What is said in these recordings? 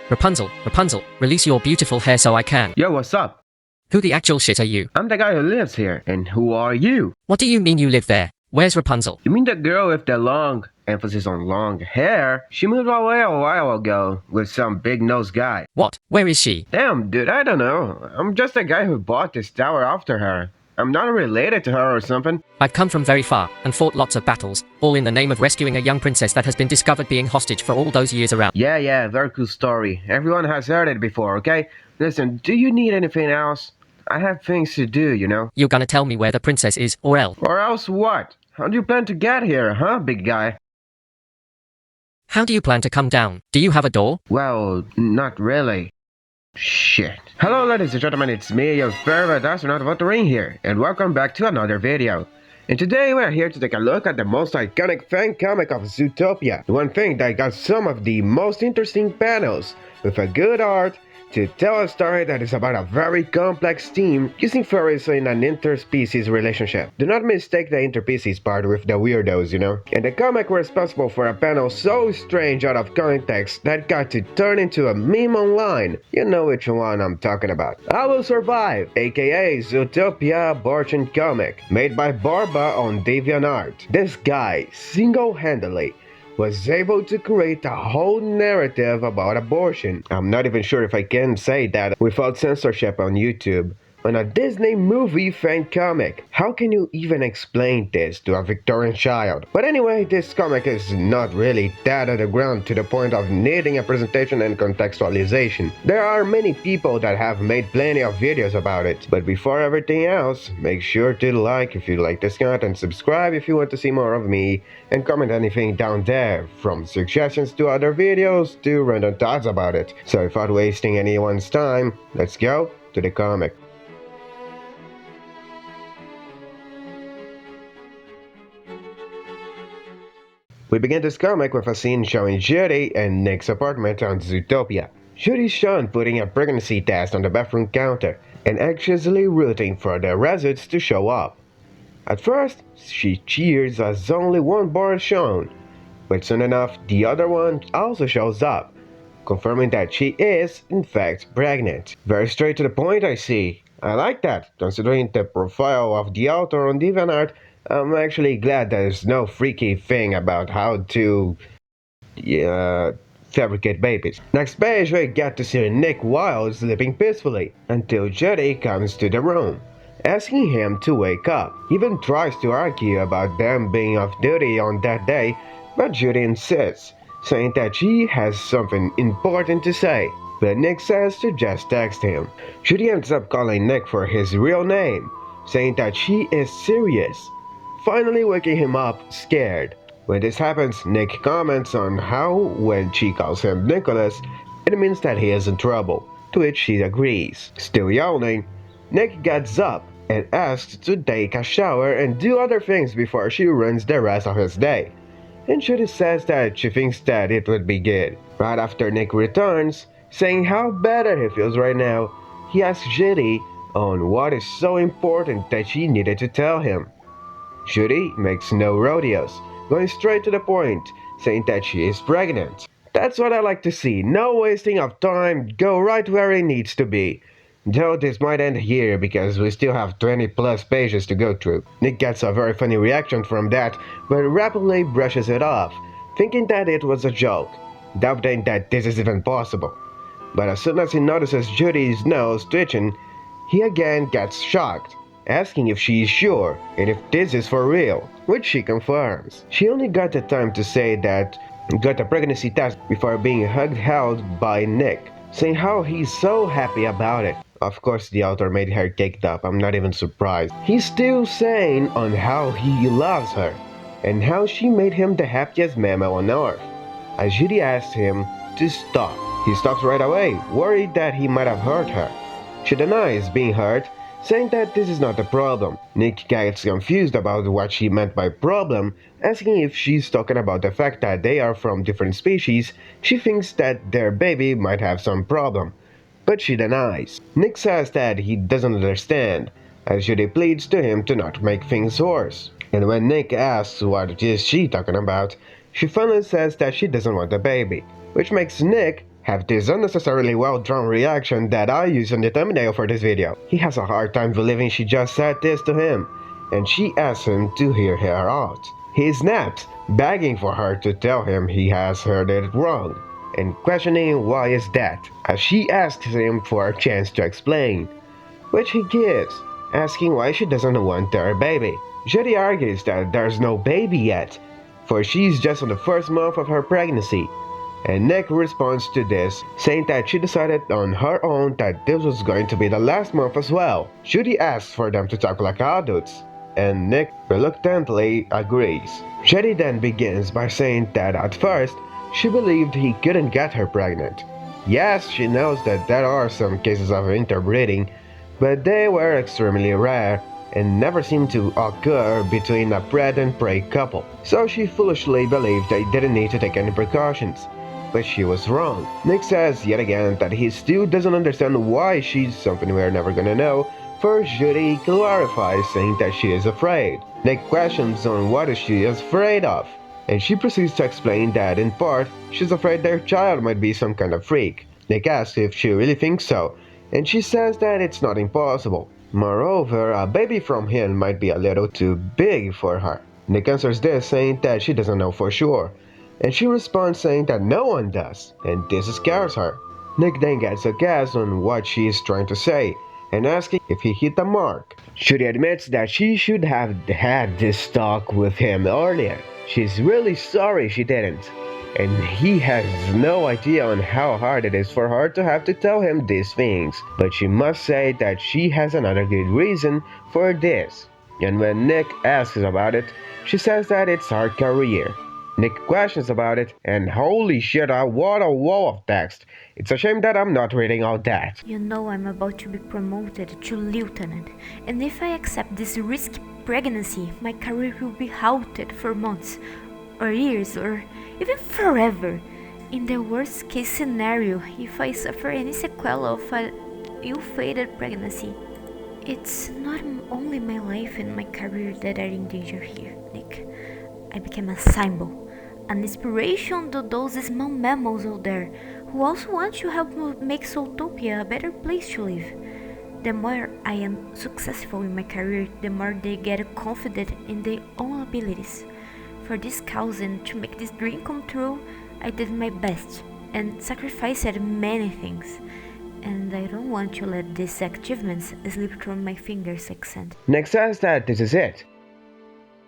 Rapunzel, Rapunzel, release your beautiful hair so I can. Yo, what's up? Who the actual shit are you? I'm the guy who lives here. And who are you? What do you mean you live there? Where's Rapunzel? You mean the girl with the long, emphasis on long hair? She moved away a while ago with some big-nosed guy. What? Where is she? Damn, dude, I don't know. I'm just the guy who bought this tower after her. I'm not related to her or something. I've come from very far and fought lots of battles, all in the name of rescuing a young princess that has been discovered being hostage for all those years around. Yeah, very cool story. Everyone has heard it before, okay? Listen, do you need anything else? I have things to do, you know? You're gonna tell me where the princess is, or else? Or else what? How do you plan to get here, huh, big guy? How do you plan to come down? Do you have a door? Well, not really. Shit. Hello ladies and gentlemen, it's me, your favorite astronaut of the ring here, and welcome back to another video. And today we're here to take a look at the most iconic fan comic of Zootopia. The one thing that got some of the most interesting panels, with a good art, to tell a story that is about a very complex team using furries in an interspecies relationship. Do not mistake the interspecies part with the weirdos, you know? And the comic was responsible for a panel so strange out of context that got to turn into a meme online. You know which one I'm talking about. I Will Survive, aka Zootopia abortion comic, made by Barba on DeviantArt. This guy, single-handedly, was able to create a whole narrative about abortion. I'm not even sure if I can say that without censorship on YouTube. On a Disney movie fan comic. How can you even explain this to a Victorian child? But anyway, this comic is not really that underground to the point of needing a presentation and contextualization. There are many people that have made plenty of videos about it. But before everything else, make sure to like if you like this content, subscribe if you want to see more of me, and comment anything down there, from suggestions to other videos to random thoughts about it. So without wasting anyone's time, let's go to the comic. We begin this comic with a scene showing Judy and Nick's apartment on Zootopia. Judy's shown putting a pregnancy test on the bathroom counter and anxiously rooting for the results to show up. At first, she cheers as only one bar is shown, but soon enough the other one also shows up, confirming that she is, in fact, pregnant. Very straight to the point, I see. I like that, considering the profile of the author on DeviantArt. I'm actually glad there's no freaky thing about how to fabricate babies. Next page, we get to see Nick while sleeping peacefully, until Judy comes to the room, asking him to wake up. He even tries to argue about them being off duty on that day, but Judy insists, saying that she has something important to say. But Nick says to just text him. Judy ends up calling Nick for his real name, saying that she is serious, finally waking him up scared. When this happens, Nick comments on how when she calls him Nicholas, it means that he is in trouble, to which she agrees. Still yawning, Nick gets up and asks to take a shower and do other things before she ruins the rest of his day. And Judy says that she thinks that it would be good. Right after Nick returns, saying how better he feels right now, he asks Judy on what is so important that she needed to tell him. Judy makes no rodeos, going straight to the point, saying that she is pregnant. That's what I like to see, no wasting of time, go right where it needs to be. Though this might end here because we still have 20 plus pages to go through. Nick gets a very funny reaction from that, but rapidly brushes it off, thinking that it was a joke, doubting that this is even possible. But as soon as he notices Judy's nose twitching, he again gets shocked, asking if she is sure and if this is for real, which she confirms. She only got the time to say that got a pregnancy test before being held by Nick, saying how he's so happy about it. Of course the author made her caked up, I'm not even surprised. He's still saying on how he loves her, and how she made him the happiest mammal on earth. As Judy asks him to stop, he stops right away, worried that he might have hurt her. She denies being hurt, saying that this is not a problem. Nick gets confused about what she meant by problem, asking if she's talking about the fact that they are from different species. She thinks that their baby might have some problem, but she denies. Nick says that he doesn't understand, as Judy pleads to him to not make things worse. And when Nick asks what is she talking about, she finally says that she doesn't want a baby, which makes Nick have this unnecessarily well-drawn reaction that I use on the thumbnail for this video. He has a hard time believing she just said this to him, and she asks him to hear her out. He snaps, begging for her to tell him he has heard it wrong, and questioning why is that, as she asks him for a chance to explain, which he gives, asking why she doesn't want their baby. Judy argues that there's no baby yet, for she's just on the first month of her pregnancy, and Nick responds to this, saying that she decided on her own that this was going to be the last month as well. Judy asks for them to talk like adults, and Nick reluctantly agrees. Judy then begins by saying that at first, she believed he couldn't get her pregnant. Yes, she knows that there are some cases of interbreeding, but they were extremely rare and never seemed to occur between a bred and prey couple. So she foolishly believed they didn't need to take any precautions. But she was wrong. Nick says yet again that he still doesn't understand why she's something we're never gonna know. First, Judy clarifies, saying that she is afraid. Nick questions on what she is afraid of, and she proceeds to explain that in part, she's afraid their child might be some kind of freak. Nick asks if she really thinks so, and she says that it's not impossible. Moreover, a baby from him might be a little too big for her. Nick answers this, saying that she doesn't know for sure, and she responds saying that no one does, and this scares her. Nick then gets a guess on what she is trying to say, and asking if he hit the mark. Judy admits that she should have had this talk with him earlier. She's really sorry she didn't, and he has no idea on how hard it is for her to have to tell him these things, but she must say that she has another good reason for this. And when Nick asks about it, she says that it's her career. Nick questions about it, and holy shit, what a wall of text. It's a shame that I'm not reading all that. You know I'm about to be promoted to lieutenant, and if I accept this risky pregnancy, my career will be halted for months, or years, or even forever. In the worst case scenario, if I suffer any sequela of a ill-fated pregnancy. It's not only my life and my career that are in danger here, Nick. I became a symbol, an inspiration to those small mammals out there who also want to help make Zootopia a better place to live. The more I am successful in my career, the more they get confident in their own abilities. For this cause and to make this dream come true, I did my best and sacrificed many things. And I don't want to let these achievements slip through my fingers like sand. Nick says that this is it.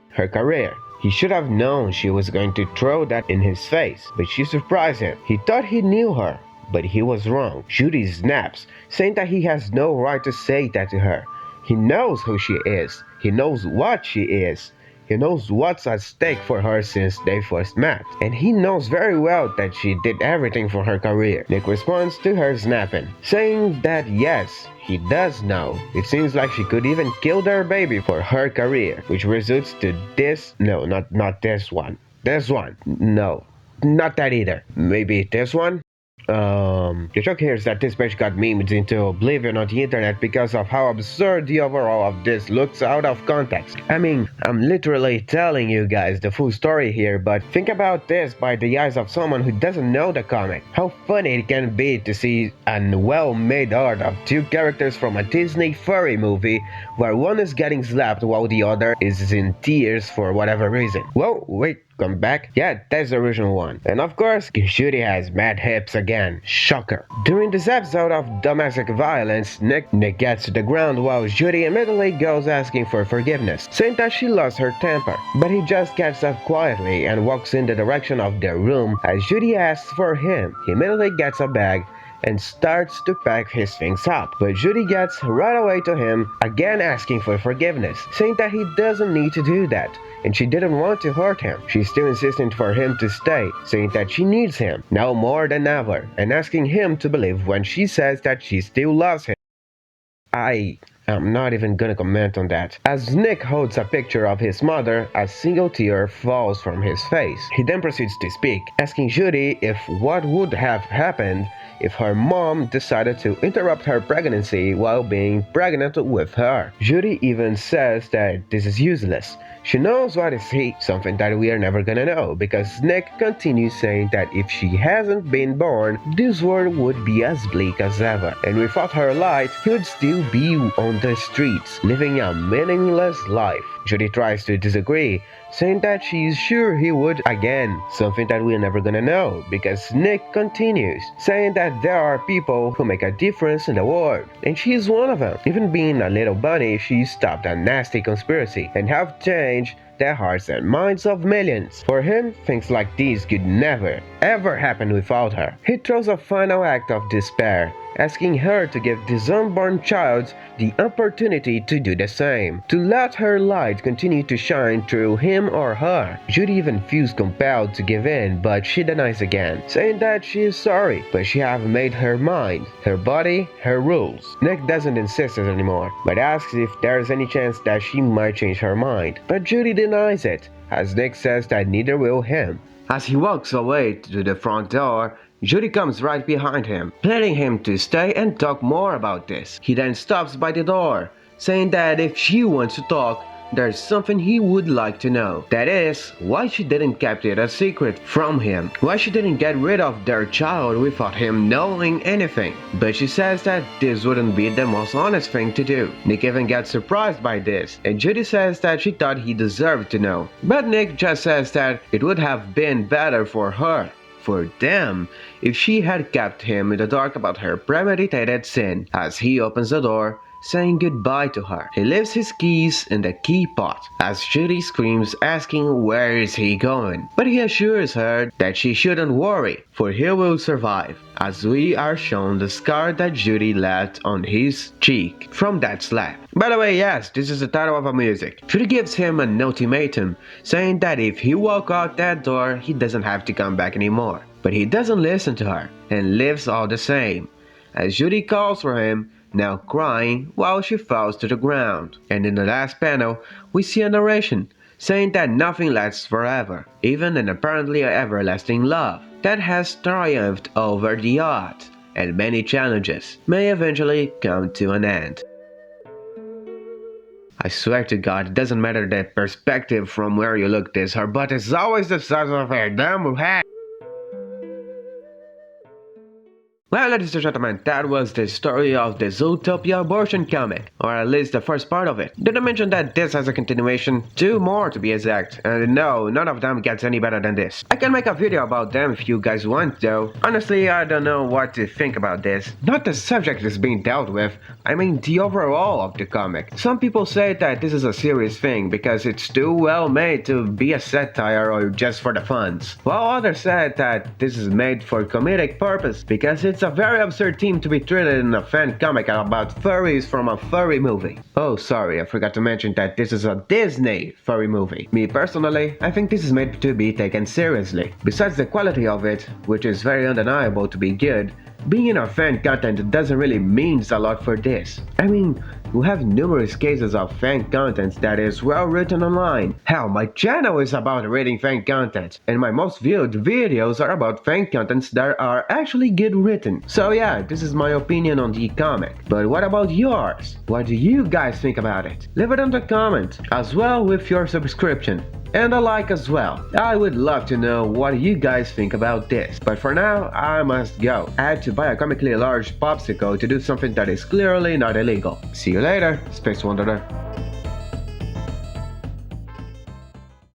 Her career. He should have known she was going to throw that in his face, but she surprised him. He thought he knew her, but he was wrong. Judy snaps, saying that he has no right to say that to her. He knows who she is. He knows what she is. He knows what's at stake for her since they first met. And he knows very well that she did everything for her career. Nick responds to her snapping, saying that yes, he does know. It seems like she could even kill their baby for her career, which results to this. No, not this one. This one. No, not that either. Maybe this one? The joke here is that this page got memed into oblivion on the internet because of how absurd the overall of this looks out of context. I mean, I'm literally telling you guys the full story here, but think about this by the eyes of someone who doesn't know the comic. How funny it can be to see a well-made art of two characters from a Disney furry movie where one is getting slapped while the other is in tears for whatever reason. Whoa, wait. Come back? Yeah, that's the original one. And of course, Judy has mad hips again. Shocker. During this episode of domestic violence, Nick gets to the ground while Judy immediately goes asking for forgiveness, saying that she lost her temper. But he just gets up quietly and walks in the direction of their room as Judy asks for him. He immediately gets a bag and starts to pack his things up. But Judy gets right away to him, again asking for forgiveness, saying that he doesn't need to do that, and she didn't want to hurt him. She's still insisting for him to stay, saying that she needs him, now more than ever, and asking him to believe when she says that she still loves him. I I'm not even gonna comment on that. As Nick holds a picture of his mother, a single tear falls from his face. He then proceeds to speak, asking Judy if what would have happened if her mom decided to interrupt her pregnancy while being pregnant with her. Judy even says that this is useless. She knows what is he, something that we are never gonna know, because Nick continues saying that if she hasn't been born, this world would be as bleak as ever, and without her light, he would still be on the streets, living a meaningless life. Judy tries to disagree, saying that she is sure he would again, something that we're never gonna know, because Nick continues, saying that there are people who make a difference in the world, and she is one of them. Even being a little bunny, she stopped a nasty conspiracy and have changed the hearts and minds of millions. For him, things like these could never, ever happen without her. He throws a final act of despair, asking her to give this unborn child the opportunity to do the same, to let her light continue to shine through him or her. Judy even feels compelled to give in, but she denies again, saying that she is sorry, but she have made her mind, her body, her rules. Nick doesn't insist anymore, but asks if there is any chance that she might change her mind, but Judy denies it, as Nick says that neither will him. As he walks away to the front door, Judy comes right behind him, pleading him to stay and talk more about this. He then stops by the door, saying that if she wants to talk, there's something he would like to know. That is, why she didn't keep it a secret from him. Why she didn't get rid of their child without him knowing anything. But she says that this wouldn't be the most honest thing to do. Nick even gets surprised by this, and Judy says that she thought he deserved to know. But Nick just says that it would have been better for her, for them, if she had kept him in the dark about her premeditated sin. As he opens the door, saying goodbye to her, he leaves his keys in the key pot, as Judy screams, asking where is he going. But he assures her that she shouldn't worry, for he will survive, as we are shown the scar that Judy left on his cheek from that slap. By the way, yes, this is the title of a music. Judy gives him an ultimatum, saying that if he walks out that door, he doesn't have to come back anymore. But he doesn't listen to her, and lives all the same, as Judy calls for him, now crying while she falls to the ground. And in the last panel, we see a narration, saying that nothing lasts forever, even an apparently everlasting love that has triumphed over the odds, and many challenges may eventually come to an end. I swear to God, it doesn't matter the perspective from where you look this, her butt is always the size of her damn head. Well, ladies and gentlemen, that was the story of the Zootopia abortion comic, or at least the first part of it. Did I mention that this has a continuation? 2 more to be exact, and no, none of them gets any better than this. I can make a video about them if you guys want though. Honestly, I don't know what to think about this. Not the subject is being dealt with, I mean the overall of the comic. Some people say that this is a serious thing because it's too well made to be a satire or just for the funs, while others said that this is made for comedic purpose because it's a very absurd theme to be treated in a fan comic about furries from a furry movie. Oh, sorry, I forgot to mention that this is a Disney furry movie. Me personally, I think this is made to be taken seriously. Besides the quality of it, which is very undeniable to be good, being in a fan content doesn't really means a lot for this. I mean, we have numerous cases of fan content that is well written online. Hell, my channel is about reading fan content, and my most viewed videos are about fan contents that are actually good written. So yeah, this is my opinion on the comic. But what about yours? What do you guys think about it? Leave it in the comment, as well with your subscription. And a like as well. I would love to know what you guys think about this. But for now, I must go. I had to buy a comically large popsicle to do something that is clearly not illegal. See you later, Space Wanderer.